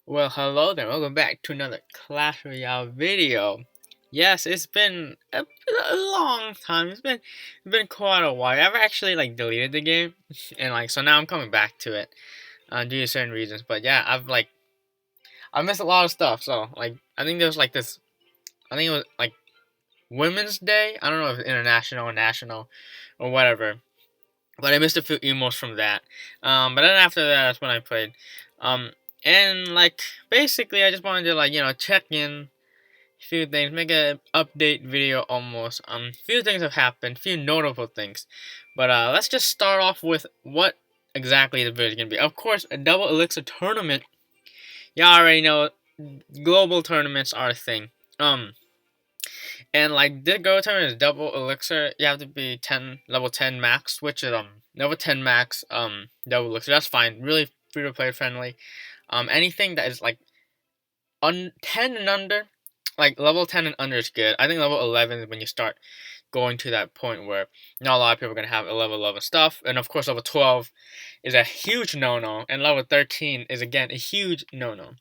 Well, hello there. Welcome back to another Clash Royale video. Yes, it's been a long time. It's been quite a while. I've actually deleted the game, and so now I'm coming back to it due to certain reasons. But yeah, I missed a lot of stuff. So I think there was this. I think it was Women's Day. I don't know if it's international or national or whatever. But I missed a few emos from that. But then after that, that's when I played. Um, and basically, I just wanted to check in a few things, make a update video almost. Few things have happened, few notable things. But let's just start off with what exactly the video is gonna be. Of course, a double elixir tournament. Y'all already know global tournaments are a thing. And the go tournament is double elixir. You have to be level 10 max, which is level 10 max double elixir. That's fine. Really free to play friendly. Anything that is 10 and under, like level 10 and under is good. I think level 11 is when you start going to that point where not a lot of people are gonna have a level 11 stuff, and of course level 12 is a huge no-no, and level 13 is again a huge no-no.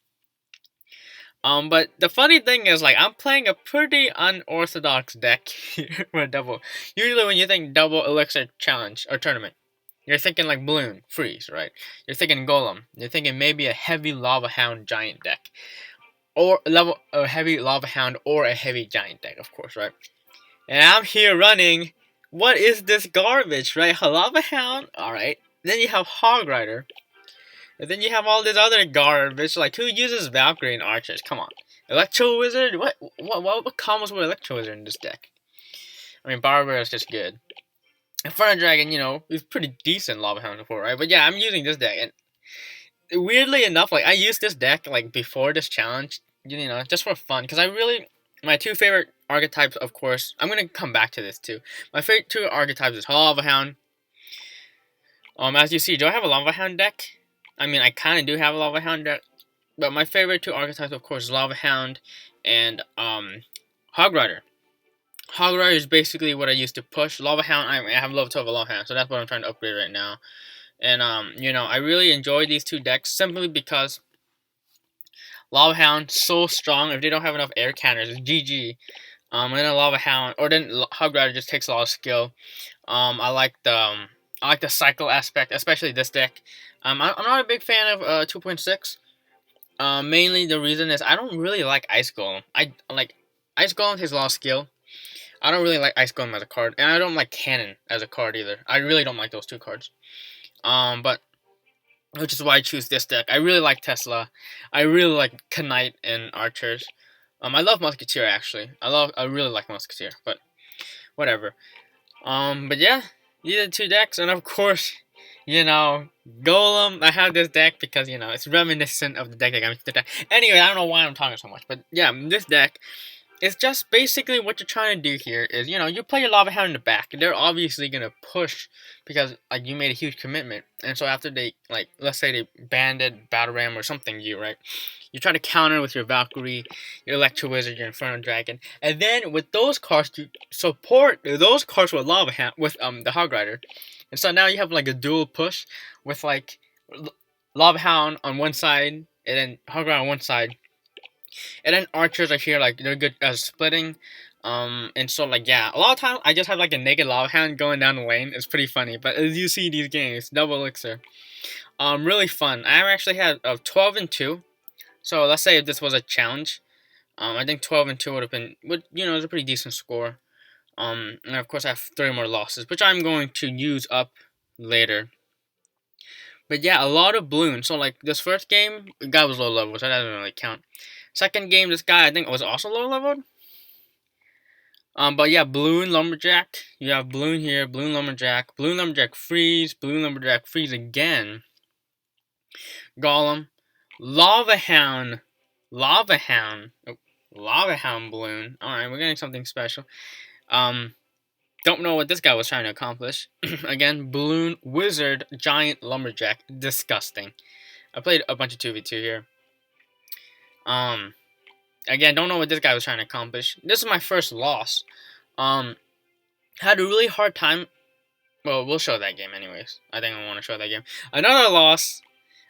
But the funny thing is, I'm playing a pretty unorthodox deck here for double. Usually, when you think double elixir challenge or tournament, you're thinking balloon, freeze, right? You're thinking golem. You're thinking maybe a heavy Lavahound giant deck, or a heavy Lavahound or a heavy giant deck, of course, right? And I'm here running. What is this garbage, right? Lavahound, all right. Then you have Hog Rider. And then you have all this other garbage, who uses Valkyrie and Archers? Come on. Electro Wizard? What combos with Electro Wizard in this deck? I mean, Barber is just good. Inferno Dragon, is pretty decent Lava Hound before, right? But yeah, I'm using this deck, and weirdly enough, I used this deck, before this challenge, just for fun, because my two favorite archetypes, of course, I'm gonna come back to this too. My favorite two archetypes is Lava Hound. As you see, do I have a Lava Hound deck? I mean, I kind of do have a Lavahound deck, but my favorite two archetypes, of course, is Lavahound and Hog Rider. Hog Rider is basically what I used to push. Lavahound, I have level 12 of Lavahound, so that's what I'm trying to upgrade right now. And I really enjoy these two decks simply because Lavahound so strong. If they don't have enough air cannons, it's GG. And then Lavahound, or then Hog Rider just takes a lot of skill. I like the cycle aspect, especially this deck. I'm not a big fan of 2.6. Mainly the reason is I don't really like Ice Golem. Ice Golem takes a lot of skill. I don't really like Ice Golem as a card, and I don't like Cannon as a card either. I really don't like those two cards. But which is why I choose this deck. I really like Tesla. I really like Knight and Archers. I love Musketeer actually. I really like Musketeer, but whatever. But yeah, these are the two decks, and of course, Golem. I have this deck because it's reminiscent of the deck that got me to the deck. Anyway, I don't know why I'm talking so much, but yeah, this deck is just basically what you're trying to do here is you play your Lava Hound in the back. They're obviously gonna push because you made a huge commitment, and so after they let's say they banded Battle Ram or something, right? You try to counter with your Valkyrie, your Electro Wizard, your Inferno Dragon, and then with those cards you support those cards with Lava Hound with the Hog Rider, and so now you have a dual push with Lava Hound on one side and then Hog Rider on one side, and then Archers are here they're good at splitting. And so yeah, a lot of times I just have a naked Lava Hound going down the lane. It's pretty funny, but as you see these games, double elixir, really fun. I actually had 12 and 2. So let's say if this was a challenge, I think 12 and 2 would have been, it's a pretty decent score. And of course I have 3 more losses, which I'm going to use up later. But yeah, a lot of balloons. So this first game, the guy was low level, so that doesn't really count. Second game, this guy I think was also low leveled. But yeah, Balloon Lumberjack. You have Balloon here, Balloon Lumberjack freeze, Balloon Lumberjack freeze again. Golem, Lavahound, Lavahound Balloon. Alright, we're getting something special. Don't know what this guy was trying to accomplish. Again, Balloon Wizard, Giant Lumberjack. Disgusting. I played a bunch of 2v2 here. Again, don't know what this guy was trying to accomplish. This is my first loss. Had a really hard time. Well, we'll show that game anyways. I think I want to show that game. Another loss.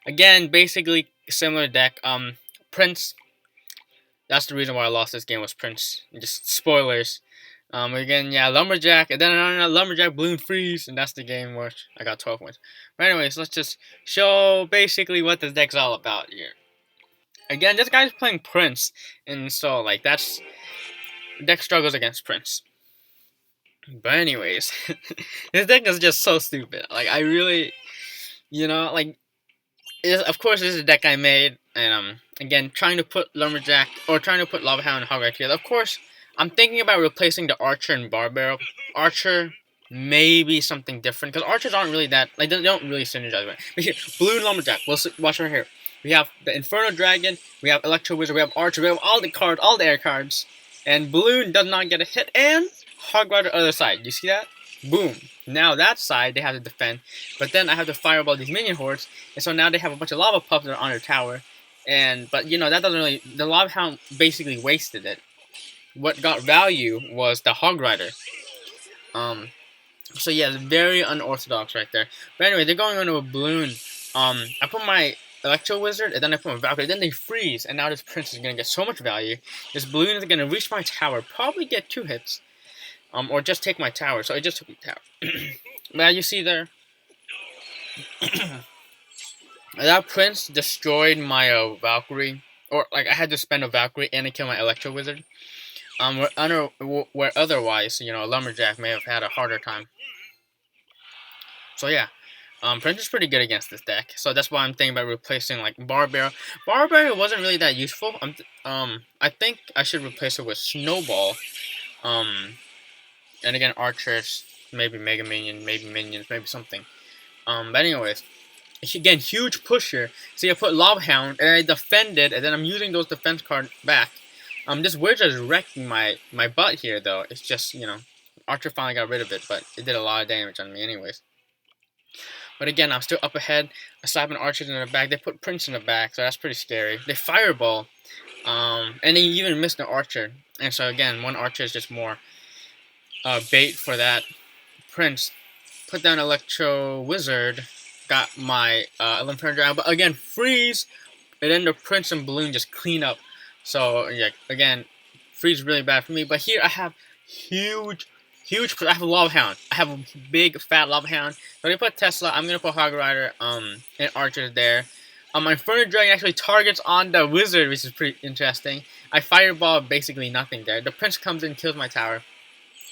Again, basically similar deck. Prince. That's the reason why I lost this game was Prince. Just spoilers. Again, yeah, Lumberjack, and then Lumberjack, Balloon, Freeze, and that's the game where I got 12 wins. But anyways, let's just show basically what this deck's all about here. Again, this guy's playing Prince, and so, like, that's... Deck struggles against Prince. But anyways, this deck is just so stupid. Like, I really... You know, like... Of course, this is a deck I made, and, again, trying to put Lumberjack, or trying to put Lavahound and Hog together. Of course, I'm thinking about replacing the Archer and Barbaro. Archer, maybe something different, because Archers aren't really that, like, they don't really synergize with it. But here, Blue Lumberjack, watch right here. We have the Inferno Dragon, we have Electro Wizard, we have Archer, we have all the cards, all the air cards. And Balloon does not get a hit, and Hog Rider other side. You see that? Boom. Now that side, they have to defend. But then I have to fireball these minion hordes, and so now they have a bunch of lava pups that are on their tower. But, you know, that doesn't really... The Lavahound basically wasted it. What got value was the Hog Rider. So yeah, very unorthodox right there. But anyway, they're going into a Balloon. I put my Electro Wizard, and then I put my Valkyrie, then they freeze, and now this Prince is going to get so much value. This Balloon is going to reach my tower, probably get 2 hits. Or just take my tower, so it just took my tower. Now you see there, that Prince destroyed my Valkyrie, or like I had to spend a Valkyrie and to kill my Electro Wizard. Where otherwise, you know, a Lumberjack may have had a harder time. So yeah, Prince is pretty good against this deck, so that's why I'm thinking about replacing like Barbaro. Barbaro wasn't really that useful. I think I should replace it with Snowball. And again, Archers, maybe Mega Minion, maybe Minions, maybe something. But anyways, again, huge pusher. See, I put Lavahound, and I defended, and then I'm using those defense cards back. This Wizard is wrecking my butt here, though. It's just, you know, Archer finally got rid of it, but it did a lot of damage on me anyways. But again, I'm still up ahead. I slap an Archer in the back. They put Prince in the back, so that's pretty scary. They Fireball, and they even missed an Archer. And so again, one Archer is just more bait for that Prince. Put down Electro Wizard, got my Inferno Dragon, but again, freeze, and then the Prince and Balloon just clean up. So yeah, again, freeze is really bad for me. But here I have huge, I have a Lavahound. I have a big fat Lavahound. So I'm gonna put Tesla. I'm gonna put Hog Rider, and Archers there. My Inferno Dragon actually targets on the Wizard, which is pretty interesting. I Fireball basically nothing there. The Prince comes in, kills my tower.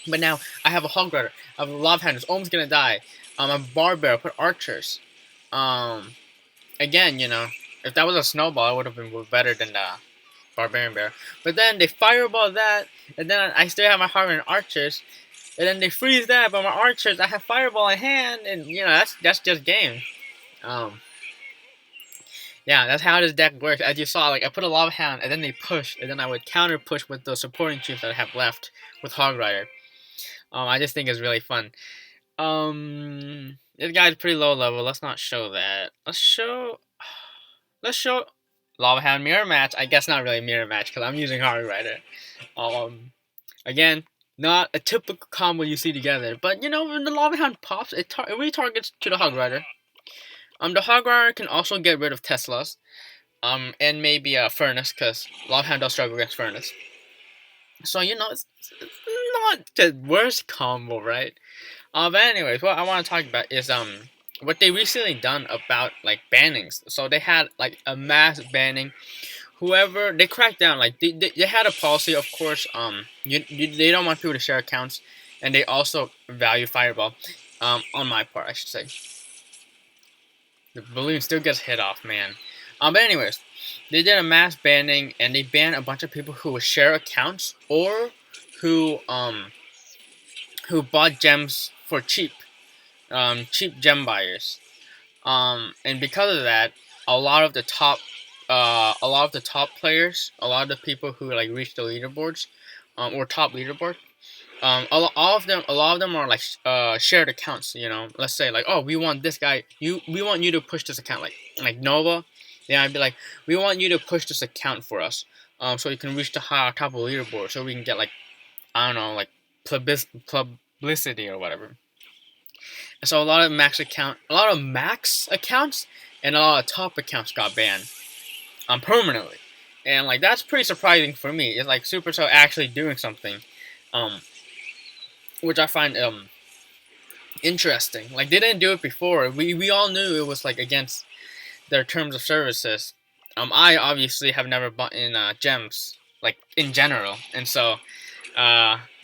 But now I have a Hog Rider. I have a Lavahound who's almost gonna die. A Barbaro, put Archers. Again, you know, if that was a Snowball, it would have been better than the Barbarian Bear. But then they Fireball that, and then I still have my Hog Rider and Archers. And then they freeze that, but my Archers, I have Fireball in hand, and you know, that's just game. Yeah, that's how this deck works. As you saw, like I put a Lavahound, and then they push, and then I would counter push with the supporting chiefs that I have left with Hog Rider. I just think it's really fun. This guy's pretty low level. Let's not show that. Let's show Lavahound mirror match. I guess not really mirror match because I'm using Hog Rider. Again, not a typical combo you see together. But you know, when the Lavahound pops, it really targets to the Hog Rider. The Hog Rider can also get rid of Teslas. And maybe a Furnace, because Lavahound does struggle against Furnace. So, you know, it's not the worst combo, right? But anyways, what I want to talk about is what they recently done about like bannings. So they had like a mass banning. Whoever they cracked down, like they had a policy, of course. They don't want people to share accounts, and they also value Fireball. On my part, I should say. The Balloon still gets hit off, man. But anyways, they did a mass banning, and they banned a bunch of people who would share accounts or who bought gems for cheap, cheap gem buyers. And because of that, a lot of the top players, a lot of the people who like reached the leaderboards, or top leaderboard, a lot of them are like shared accounts. You know, let's say like, oh, we want this guy, we want you to push this account, like Nova. Yeah, I'd be like, we want you to push this account for us, so you can reach the high top of the leaderboard, so we can get like, I don't know, like publicity or whatever. And so a lot of max accounts and a lot of top accounts got banned, permanently. and like that's pretty surprising for me. It's like Supercell actually doing something, um, which I find interesting. Like they didn't do it before. We all knew it was like against their terms of services. I obviously have never bought in gems like in general, and so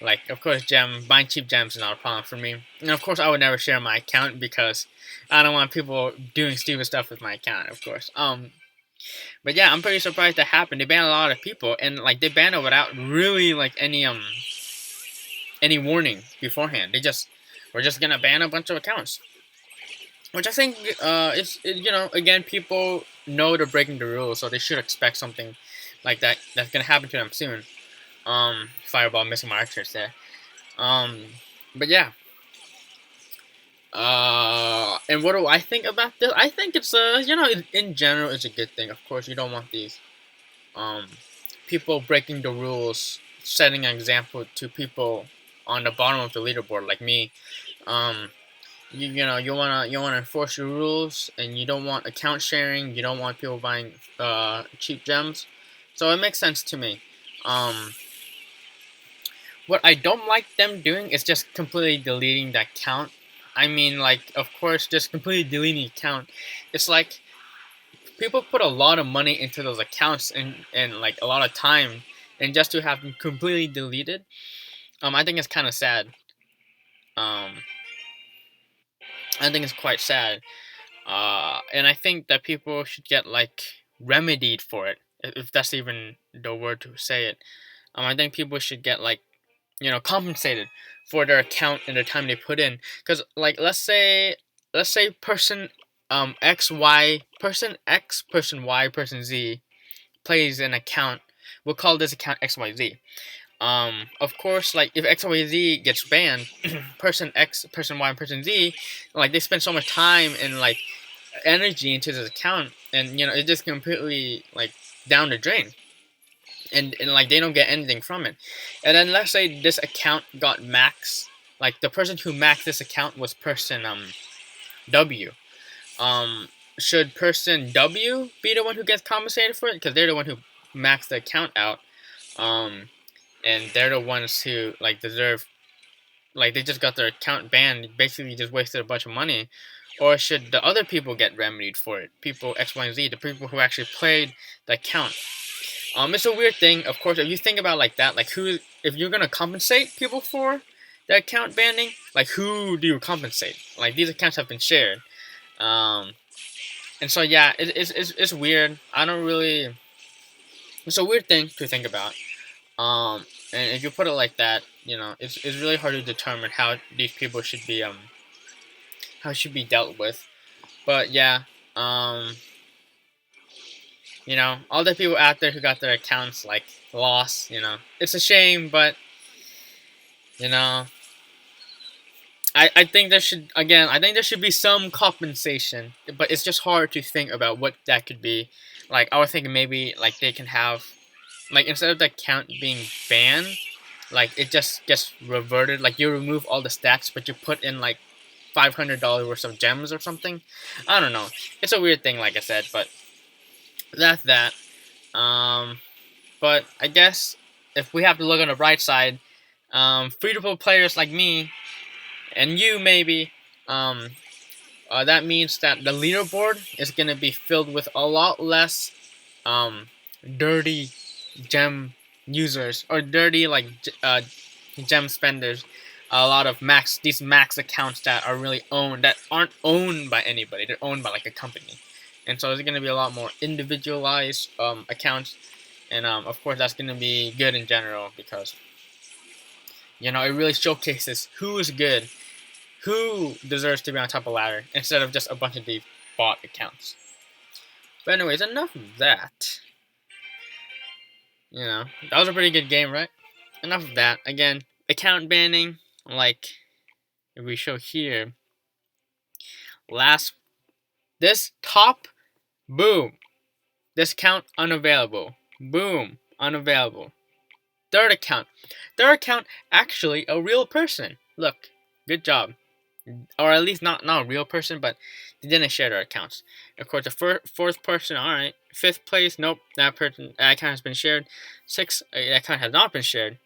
like of course buying cheap gems is not a problem for me. And of course I would never share my account because I don't want people doing stupid stuff with my account, of course. But yeah, I'm pretty surprised that happened. They banned a lot of people, and like they banned it without really like any warning beforehand. They just were just gonna ban a bunch of accounts, which I think you know, again, people know they're breaking the rules, so they should expect something like that's gonna happen to them soon. Fireball missing my archers there. Um, but yeah. And what do I think about this? I think it's you know, in general, it's a good thing. Of course, you don't want these um people breaking the rules, setting an example to people on the bottom of the leaderboard like me. Um, you know, you wanna enforce your rules, and you don't want account sharing. You don't want people buying cheap gems. So it makes sense to me. Um, what I don't like them doing is just completely deleting that account. I mean, like, of course, just completely deleting the account. It's like people put a lot of money into those accounts and like a lot of time, and just to have them completely deleted, I think it's kind of sad. Um, I think it's quite sad. And I think that people should get like remedied for it, if that's even the word to say it. I think people should get like, you know, compensated for their account and the time they put in. Because like let's say person X Y person X person Y person Z plays an account. We'll call this account XYZ. Of course, like if XYZ gets banned, person X, person Y, and person Z, like they spend so much time and like energy into this account, and you know it just completely like down the drain, and like they don't get anything from it. And then let's say this account got max, like the person who maxed this account was person W. Um, should person W be the one who gets compensated for it because they're the one who maxed the account out? Um, and they're the ones who like deserve, like they just got their account banned, basically just wasted a bunch of money. Or should the other people get remedied for it? People X, Y, and Z, the people who actually played the account. It's a weird thing, of course. If you think about it like that, like who, if you're gonna compensate people for the account banning, like who do you compensate? Like these accounts have been shared, um, and so yeah, it's weird. I don't really. It's a weird thing to think about. And if you put it like that, you know, it's really hard to determine how these people should be how it should be dealt with. But yeah, um, you know, all the people out there who got their accounts like lost, you know, it's a shame, but you know, I think there should, again, I think there should be some compensation, but it's just hard to think about what that could be. Like I was thinking maybe like they can have, like instead of the account being banned, like it just gets reverted. Like you remove all the stats, but you put in like $500 worth of gems or something. I don't know. It's a weird thing, like I said, but that's that. Um, but I guess if we have to look on the bright side, free-to-play players like me and you maybe, um, that means that the leaderboard is gonna be filled with a lot less dirty gem users or dirty like gem spenders. A lot of these max accounts that are really owned, that aren't owned by anybody. They're owned by like a company, and so there's gonna be a lot more individualized accounts, and of course that's gonna be good in general because you know it really showcases who is good, who deserves to be on top of the ladder instead of just a bunch of these bot accounts. But anyways, enough of that. You know, that was a pretty good game, right? Enough of that. Again, account banning, like if we show here, last this top, boom, this account unavailable, boom, unavailable. Third account actually a real person. Look, good job. or at least not a real person, but they didn't share their accounts. Of course, the fourth person, all right. Fifth place, nope, that account has been shared. Sixth, that account has not been shared.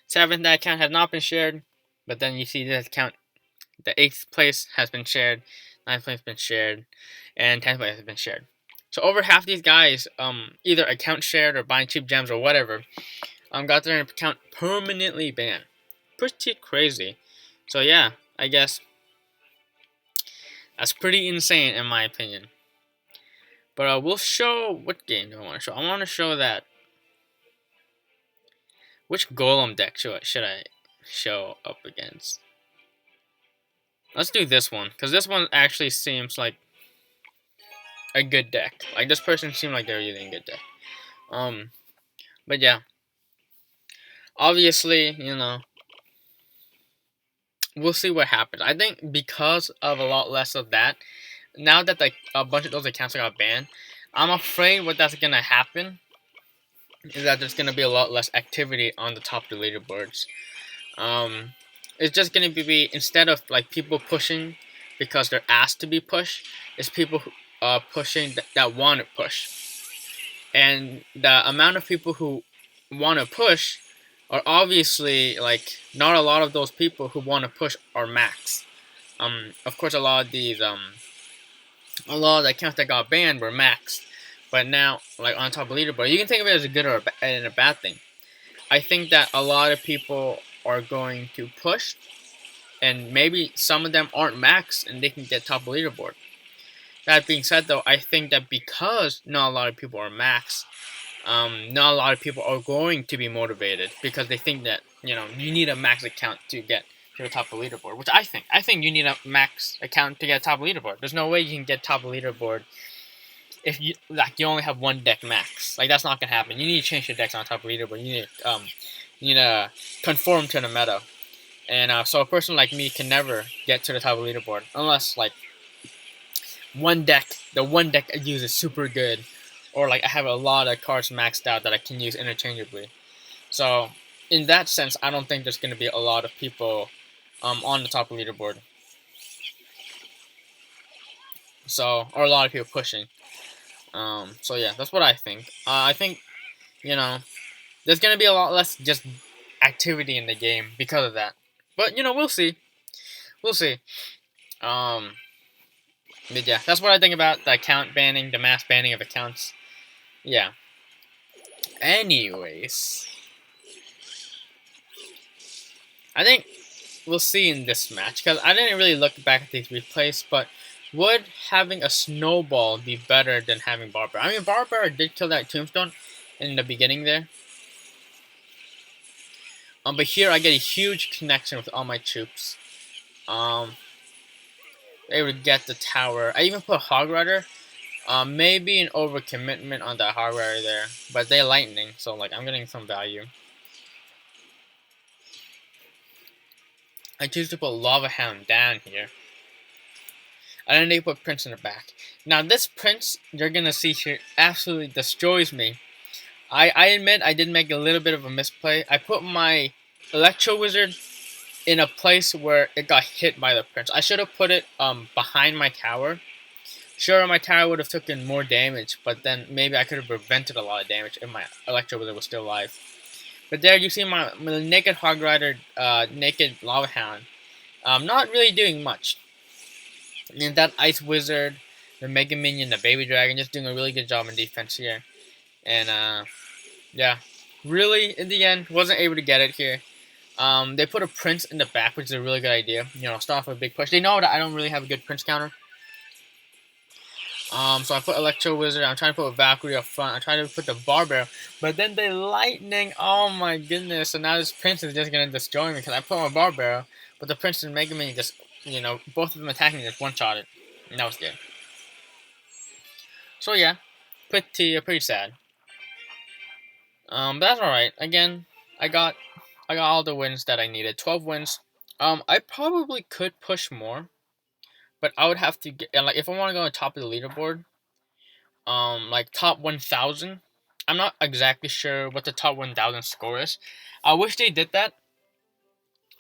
Seventh, that account has not been shared. But then you see this account, the eighth place has been shared, ninth place has been shared, and 10th place has been shared. So over half these guys, either account shared or buying cheap gems or whatever, got their account permanently banned. Pretty crazy. So yeah, I guess that's pretty insane in my opinion. But we'll show, what game do I want to show? I want to show that, which golem deck should I show up against? Let's do this one, because this one actually seems like a good deck. Like, this person seemed like they're using a good deck. But yeah. Obviously, we'll see what happens. I think because of a lot less of that, now that a bunch of those accounts got banned, I'm afraid what that's gonna happen is that there's gonna be a lot less activity on the top of the leaderboards. It's just gonna be, instead of like people pushing because they're asked to be pushed, it's people pushing that want to push, and the amount of people who want to push are obviously, like, not a lot of those people who want to push are max. Of course, a lot of the accounts that got banned were maxed, but now, like, on top of leaderboard, you can think of it as a good or a bad thing. I think that a lot of people are going to push, and maybe some of them aren't maxed and they can get top of leaderboard. That being said, though, I think that because not a lot of people are maxed, not a lot of people are going to be motivated because they think that, you need a max account to get to the top of the leaderboard, which I think you need a max account to get top of the leaderboard. There's no way you can get top of the leaderboard if you only have one deck max. Like, that's not gonna happen. You need to change your decks on top of the leaderboard. You need to conform to the meta, and so a person like me can never get to the top of the leaderboard unless, like, the one deck I use is super good, or like I have a lot of cards maxed out that I can use interchangeably. So in that sense, I don't think there's going to be a lot of people on the top of the leaderboard. So, or a lot of people pushing. So yeah, that's what I think. I think, there's going to be a lot less just activity in the game because of that. But, we'll see. We'll see. But yeah, that's what I think about the account banning, the mass banning of accounts. Yeah. Anyways, I think we'll see in this match, because I didn't really look back at these replays, but would having a snowball be better than having Barbara? I mean, Barbara did kill that tombstone in the beginning there. But here I get a huge connection with all my troops. Able to get the tower. I even put Hog Rider. Maybe an overcommitment on that Hog Rider there, but they lightning, so like I'm getting some value. I choose to put Lavahound down here. And then they put Prince in the back. Now this Prince, you're gonna see here, absolutely destroys me. I admit I did make a little bit of a misplay. I put my Electro Wizard in a place where it got hit by the Prince. I should have put it behind my tower. Sure, my tower would have taken more damage, but then maybe I could have prevented a lot of damage if my Electro Wizard was still alive. But there you see my naked Hog Rider, naked Lavahound, not really doing much. And that Ice Wizard, the Mega Minion, the Baby Dragon, just doing a really good job in defense here. And yeah, really, in the end, wasn't able to get it here. They put a Prince in the back, which is a really good idea. Start off with a big push. They know that I don't really have a good Prince counter. So I put Electro Wizard. I'm trying to put a Valkyrie up front. I'm trying to put the Barbell, but then they lightning. Oh my goodness! So now this Prince is just gonna destroy me because I put my Barbell, but the Prince and Mega Man just, both of them attacking just one-shotted, and that was good. So yeah, pretty sad. But that's all right. Again, I got all the wins that I needed. 12 wins. I probably could push more, but I would have to get, like, if I want to go on top of the leaderboard, like top 1,000. I'm not exactly sure what the top 1,000 score is. I wish they did that.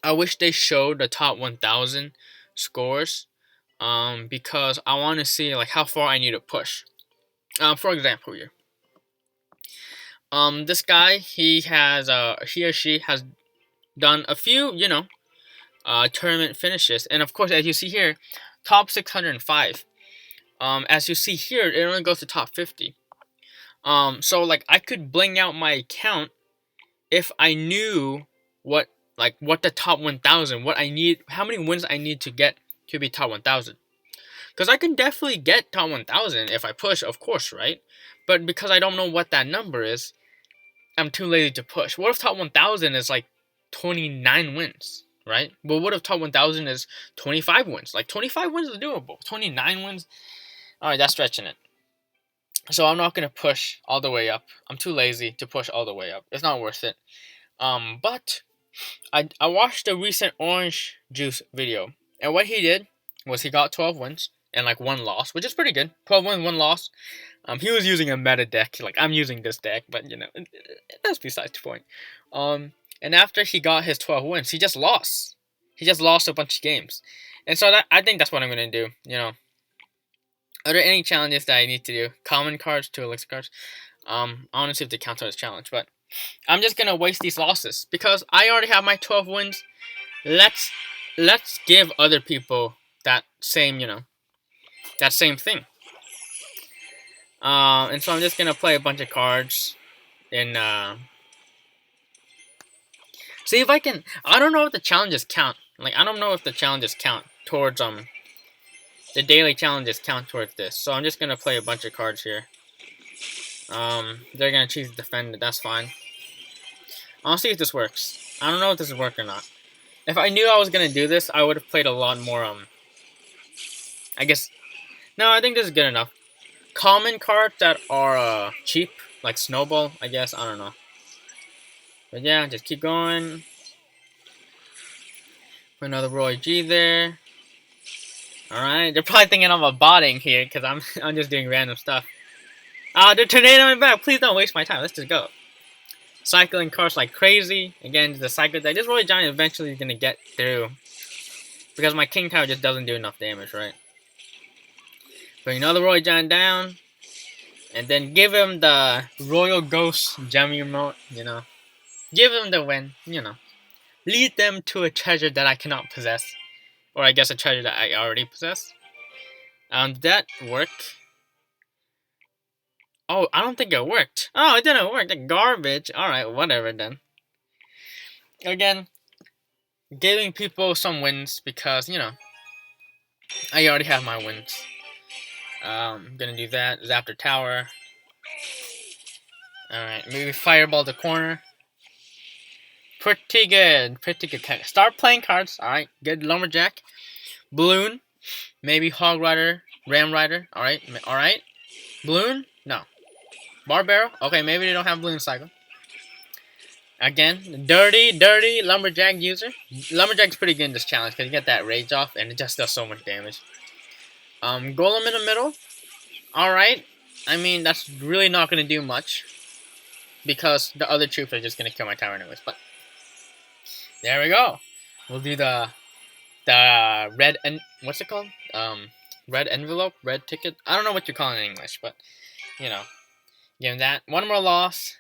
I wish they showed the top 1,000 scores, because I want to see like how far I need to push. For example, here, this guy, he or she has done a few, tournament finishes, and of course, as you see here, top 605. As you see here, it only goes to top 50. So like I could bling out my account if I knew what what the top 1,000, what I need, how many wins I need to get to be top 1,000. Because I can definitely get top 1,000 if I push, of course, right? But because I don't know what that number is, I'm too lazy to push. What if top 1,000 is like 29 wins, right? But what if top 1,000 is 25 wins? Like 25 wins is doable. 29 wins, all right, that's stretching it. So I'm not gonna push all the way up. I'm too lazy to push all the way up. It's not worth it. But I watched the recent Orange Juice video, and what he did was he got 12 wins and like 1 loss, which is pretty good. 12 wins, 1 loss. He was using a meta deck, like I'm using this deck, but that's besides the point. And after he got his 12 wins, he just lost. He just lost a bunch of games, and so I think that's what I'm gonna do. Are there any challenges that I need to do? Common cards to elixir cards. I want to see if they count as a challenge, but I'm just gonna waste these losses because I already have my 12 wins. Let's give other people that same that same thing. And so I'm just gonna play a bunch of cards and see if I can. I don't know if the challenges count. Like I don't know if the challenges count towards the daily challenges count towards this. So I'm just gonna play a bunch of cards here. They're gonna choose to defend it. That's fine. I'll see if this works. I don't know if this is work or not. If I knew I was gonna do this, I would have played a lot more. I guess. No, I think this is good enough. Common cards that are cheap, like Snowball. I guess I don't know. But yeah, just keep going. Put another Roy G there. All right, they're probably thinking I'm a botting here because I'm just doing random stuff. They're tornadoing back. Please don't waste my time. Let's just go. Cycling cards like crazy. Again, the cycle deck. This Roy Giant eventually is gonna get through because my King Tower just doesn't do enough damage, right? Bring another Roy Giant down, and then give him the Royal Ghost Gem remote. Give him the win. Lead them to a treasure that I cannot possess, or I guess a treasure that I already possess. Did that work? Oh, I don't think it worked. Oh, it didn't work. The garbage. Alright, whatever then. Again, giving people some wins because, I already have my wins. I'm gonna do that. Zaptor Tower. Alright, maybe Fireball the corner. Pretty good. Pretty good. Start playing cards. Alright, good. Lumberjack. Balloon. Maybe Hog Rider. Ram Rider. Alright. Alright. Balloon? No. Barbaro? Okay, maybe they don't have Balloon Cycle. Again, dirty Lumberjack user. Lumberjack's pretty good in this challenge because you get that rage off and it just does so much damage. Golem in the middle. Alright. I mean, that's really not going to do much because the other troops are just going to kill my tower anyways. But there we go. We'll do the red and what's it called? Red envelope, red ticket. I don't know what you call it in English, but give him that. One more loss.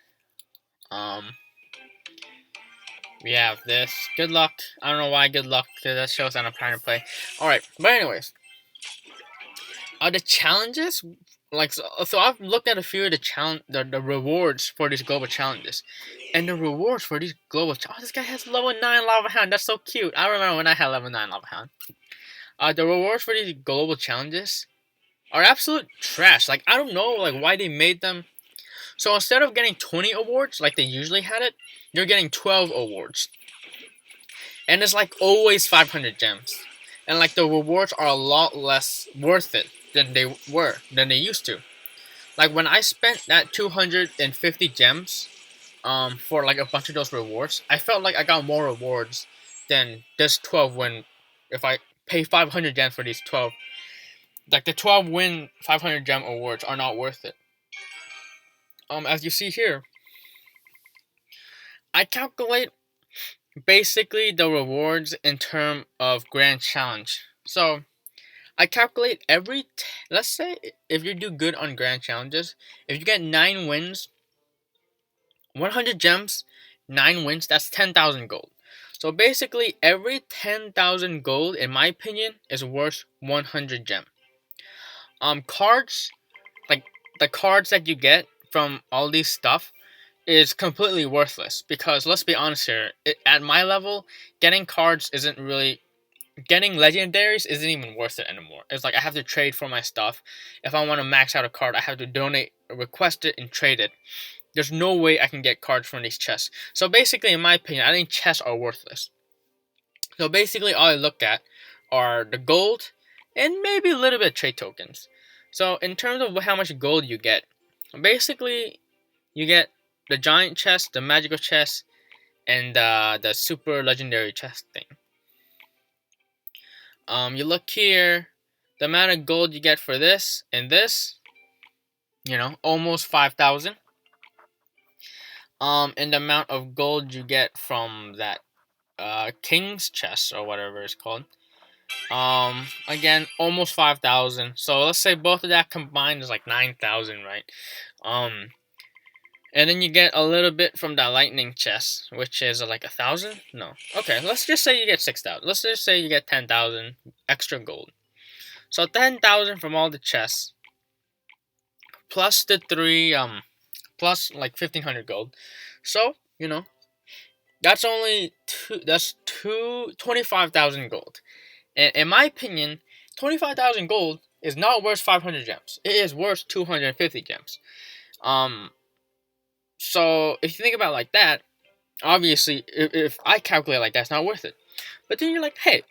We have this. Good luck. I don't know why good luck, because that shows that I'm trying to play. Alright, but anyways. The challenges, so I've looked at a few of the rewards for these global challenges. And the rewards for these global challenges, this guy has level 9 Lavahound, that's so cute. I remember when I had level 9 Lavahound. The rewards for these global challenges are absolute trash. Like, I don't know why they made them. So instead of getting 20 awards like they usually had it, you're getting 12 awards. And it's always 500 gems. And the rewards are a lot less worth it than they used to. Like when I spent that 250 gems for a bunch of those rewards, I felt like I got more rewards than this 12 win. If I pay 500 gems for these 12, the 12 win 500 gem awards are not worth it. As you see here, I calculate basically the rewards in terms of grand challenge So I calculate let's say if you do good on grand challenges, if you get 9 wins, 100 gems, 9 wins, that's 10,000 gold. So basically, every 10,000 gold, in my opinion, is worth 100 gem. Cards, like the cards that you get from all these stuff, is completely worthless because let's be honest here, at my level, getting cards isn't really getting legendaries isn't even worth it anymore. It's like I have to trade for my stuff. If I want to max out a card, I have to donate, request it, and trade it. There's no way I can get cards from these chests. So basically, in my opinion, I think chests are worthless. So basically, all I look at are the gold and maybe a little bit of trade tokens. So in terms of how much gold you get, basically you get the giant chest, the magical chest, and the super legendary chest thing. You look here, the amount of gold you get for this and this, almost 5,000. And the amount of gold you get from that king's chest or whatever it's called. Again, almost 5,000. So let's say both of that combined is like 9,000, right? And then you get a little bit from that lightning chest, which is like 1,000. No, okay. Let's just say you get 6,000. Let's just say you get 10,000 extra gold. So 10,000 from all the chests, plus the three, plus like 1,500 gold. So that's only 25,000 gold. And in my opinion, 25,000 gold is not worth 500 gems. It is worth 250 gems. So if you think about it like that, obviously, if I calculate like that, it's not worth it. But then you're like, hey,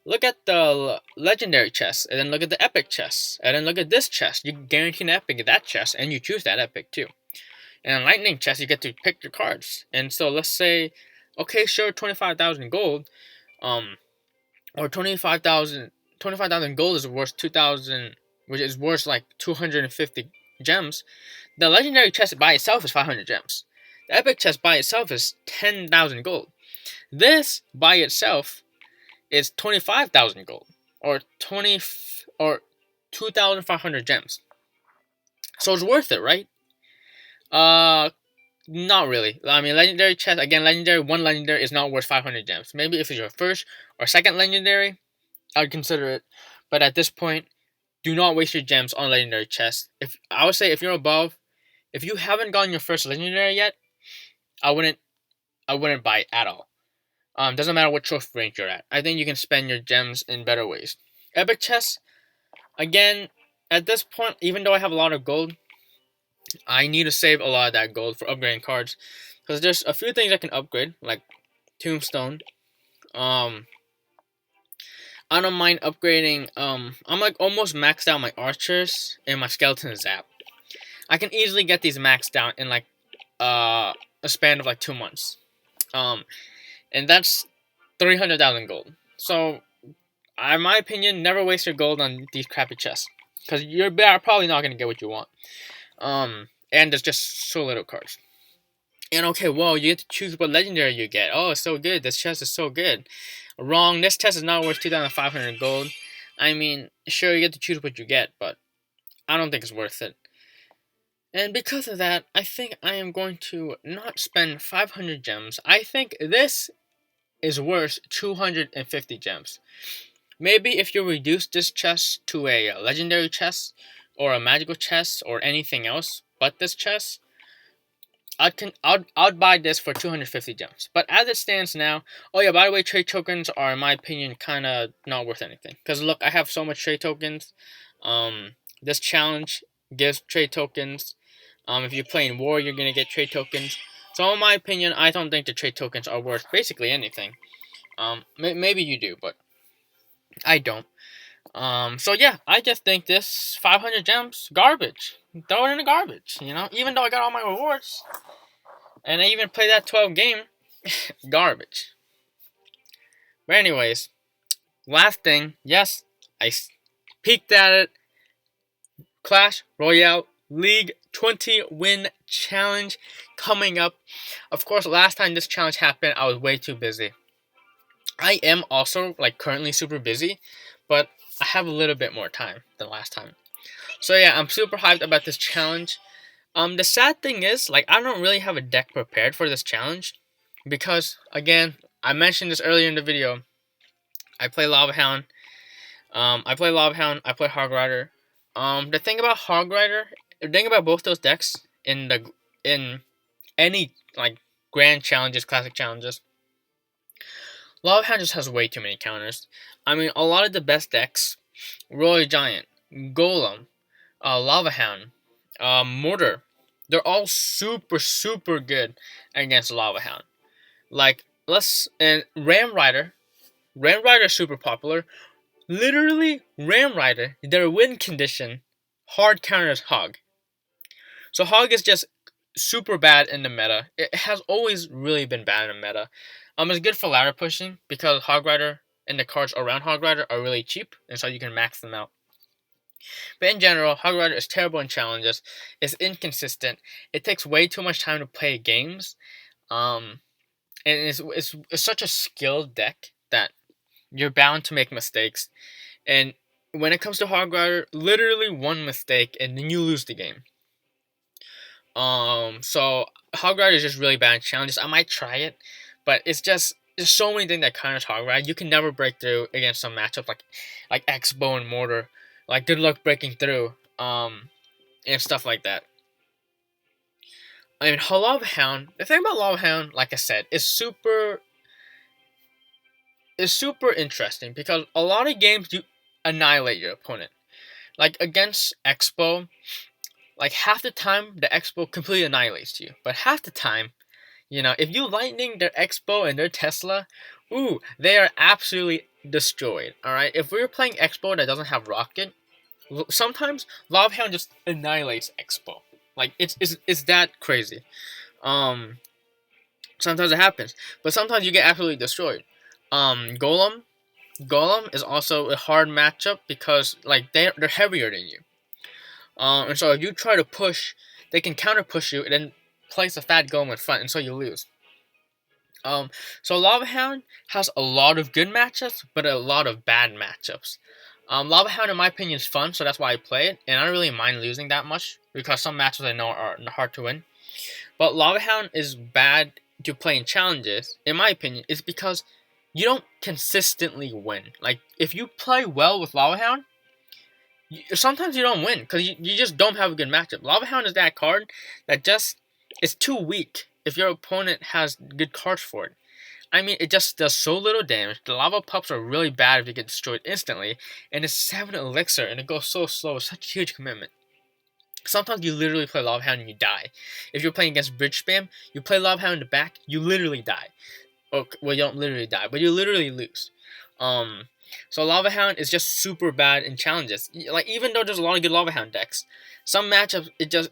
look at the legendary chest, and then look at the epic chest, and then look at this chest. You guarantee an epic at that chest, and you choose that epic too. And on lightning chest, you get to pick your cards. And so let's say, okay, sure, 25,000 gold, or 25,000 gold is worth 2,000, which is worth like 250 gems. The legendary chest by itself is 500 gems. The epic chest by itself is 10,000 gold. This by itself is 25,000 gold, or 2,500 gems. So it's worth it, right? Not really. I mean, legendary chest, again, one legendary is not worth 500 gems. Maybe if it's your first or second legendary, I'd consider it. But at this point, do not waste your gems on legendary chests. I would say if you're above, if you haven't gotten your first legendary yet, I wouldn't buy it at all. Doesn't matter what trophy rank you're at. I think you can spend your gems in better ways. Epic chests, again, at this point, even though I have a lot of gold, I need to save a lot of that gold for upgrading cards, because there's a few things I can upgrade, like Tombstone. I don't mind upgrading. I'm like almost maxed out my archers and my skeleton zap. I can easily get these maxed out in like a span of like 2 months. And that's 300,000 gold. So, in my opinion, never waste your gold on these crappy chests, because you're probably not gonna get what you want. And there's just so little cards. And okay, well, you get to choose what legendary you get. Oh, it's so good. This chest is so good. Wrong. This chest is not worth 2,500 gold. I mean, sure, you get to choose what you get, but I don't think it's worth it. And because of that, I think I am going to not spend 500 gems. I think this is worth 250 gems. Maybe if you reduce this chest to a legendary chest, or a magical chest, or anything else but this chest, I'd buy this for 250 gems. But as it stands now, oh yeah, by the way, trade tokens are, in my opinion, kind of not worth anything. Because look, I have so much trade tokens. This challenge gives trade tokens. If you play in war, you're gonna get trade tokens. So in my opinion, I don't think the trade tokens are worth basically anything. Maybe you do, but I don't. So yeah, I just think this 500 gems, garbage. Throw it in the garbage, Even though I got all my rewards, and I even played that 12 game, garbage. But anyways, last thing, yes, I peeked at it. Clash Royale League 20 win challenge coming up. Of course, last time this challenge happened, I was way too busy. I am also like currently super busy, but I have a little bit more time than last time. So yeah, I'm super hyped about this challenge. The sad thing is, like, I don't really have a deck prepared for this challenge because, again, I mentioned this earlier in the video. I play Lavahound. I play Hog Rider. The thing about Hog Rider, the thing about both those decks in any like grand challenges, classic challenges, Lavahound just has way too many counters. I mean, a lot of the best decks, Royal Giant, Golem, Lavahound, Mortar, they're all super good against Lavahound. Like, and Ram Rider is super popular. Literally, Ram Rider, their win condition, hard counters Hog. So Hog is just super bad in the meta. It has always really been bad in the meta. It's good for ladder pushing because Hog Rider and the cards around Hog Rider are really cheap, and so you can max them out. But in general, Hog Rider is terrible in challenges. It's inconsistent. It takes way too much time to play games. And it's such a skilled deck that you're bound to make mistakes. And when it comes to Hog Rider, literally one mistake and then you lose the game. So Hog Rider is just really bad in challenges. I might try it, but it's just there's so many things that counters Hog Rider. You can never break through against some matchups like X-Bow and Mortar. Like, good luck breaking through. And stuff like that. I mean, Lavahound. The thing about Lavahound, like I said, is super interesting because a lot of games you annihilate your opponent. Like against X-Bow, like half the time the X-Bow completely annihilates you, but half the time, if you lightning their X-Bow and their Tesla, ooh, they are absolutely destroyed. All right, if we're playing X-Bow that doesn't have rocket, sometimes Lavahound just annihilates X-Bow. Like it's that crazy. Sometimes it happens, but sometimes you get absolutely destroyed. Golem is also a hard matchup because like they're heavier than you. And so if you try to push, they can counter push you and then place a fat golem in front, and so you lose. So Lavahound has a lot of good matchups, but a lot of bad matchups. Lavahound, in my opinion, is fun, so that's why I play it, and I don't really mind losing that much because some matches I know are hard to win. But Lavahound is bad to play in challenges, in my opinion, is because you don't consistently win. Like, if you play well with Lavahound, sometimes you don't win because you just don't have a good matchup. Lavahound is that card that just is too weak if your opponent has good cards for it. I mean, it just does so little damage. The lava pups are really bad if you get destroyed instantly, and it's 7 elixir and it goes so slow. It's such a huge commitment. Sometimes you literally play Lavahound and you die. If you're playing against bridge spam, you play Lavahound in the back, you literally die. Okay, well, you don't literally die, but you literally lose. So Lavahound is just super bad in challenges. Like, even though there's a lot of good Lavahound decks, some matchups it just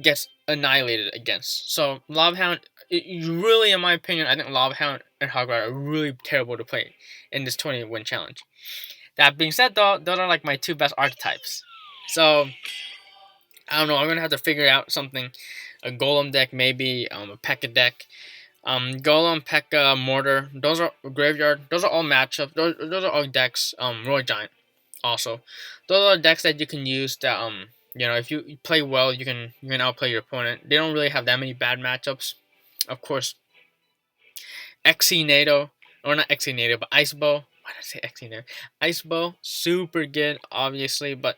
gets annihilated against. So Lavahound, really, in my opinion, I think Lavahound and Hog Rider are really terrible to play in this 20-win challenge. That being said, though, those are like my two best archetypes. So I don't know. I'm gonna have to figure out something. A Golem deck, maybe a P.E.K.K.A deck. Golem, P.E.K.K.A, Mortar. Those are Graveyard. Those are all matchups. Those are all decks. Roy Giant, also. Those are decks that you can use. That if you play well, you can outplay your opponent. They don't really have that many bad matchups. Of course, Xenado, or not Xenado, but Icebow. Why did I say Xenado? Icebow, super good, obviously, but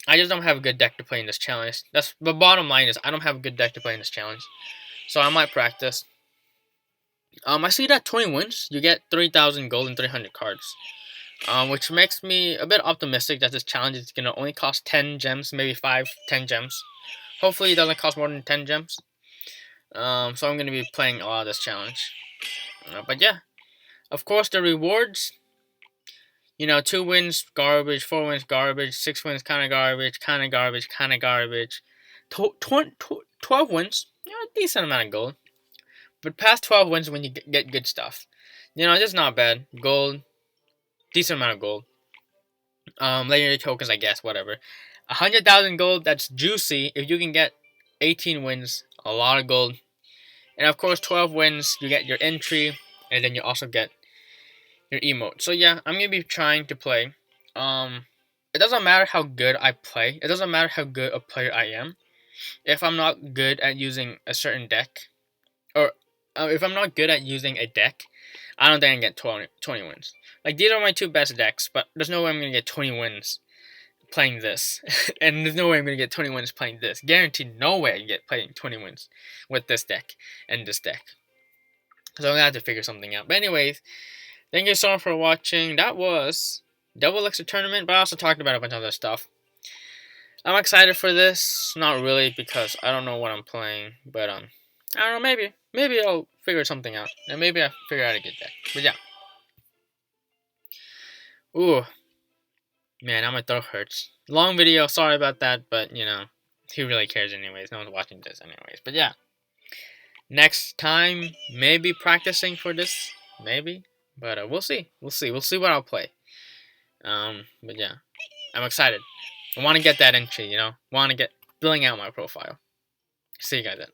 I just don't have a good deck to play in this challenge. That's the bottom line is I don't have a good deck to play in this challenge. So I might practice. I see that 20 wins, you get 3,000 gold and 300 cards. Which makes me a bit optimistic that this challenge is going to only cost 10 gems, maybe 5, 10 gems. Hopefully it doesn't cost more than 10 gems. So I'm going to be playing a lot of this challenge. But yeah, of course the rewards. 2 wins, garbage. 4 wins, garbage. 6 wins, kind of garbage, kind of garbage, kind of garbage. 12 wins, a decent amount of gold. But past 12 wins when you get good stuff. It's not bad. Gold, decent amount of gold. Legendary tokens, I guess, whatever. 100,000 gold, that's juicy. If you can get 18 wins, a lot of gold. And of course, 12 wins, you get your entry, and then you also get your emote. So yeah, I'm gonna be trying to play. It doesn't matter how good I play. It doesn't matter how good a player I am. If I'm not good at using a certain deck, or if I'm not good at using a deck, I don't think I can get 20 wins. Like, these are my two best decks, but there's no way I'm gonna get 20 wins playing this. And there's no way I'm gonna get 20 wins playing this. Guaranteed, no way I can get playing 20 wins with this deck and this deck. So I'm gonna have to figure something out. But anyways, thank you so much for watching. That was Double Elixir Tournament, but I also talked about a bunch of other stuff. I'm excited for this. Not really, because I don't know what I'm playing, but I don't know, maybe I'll figure something out, and maybe I'll figure out a good deck. But yeah. Ooh, man, now my throat hurts. Long video, sorry about that, but you know, who really cares anyways? No one's watching this anyways. But yeah, next time, maybe practicing for this, maybe. But we'll see. We'll see what I'll play. But yeah, I'm excited. I want to get that entry, you know? Want to get filling out my profile. See you guys then.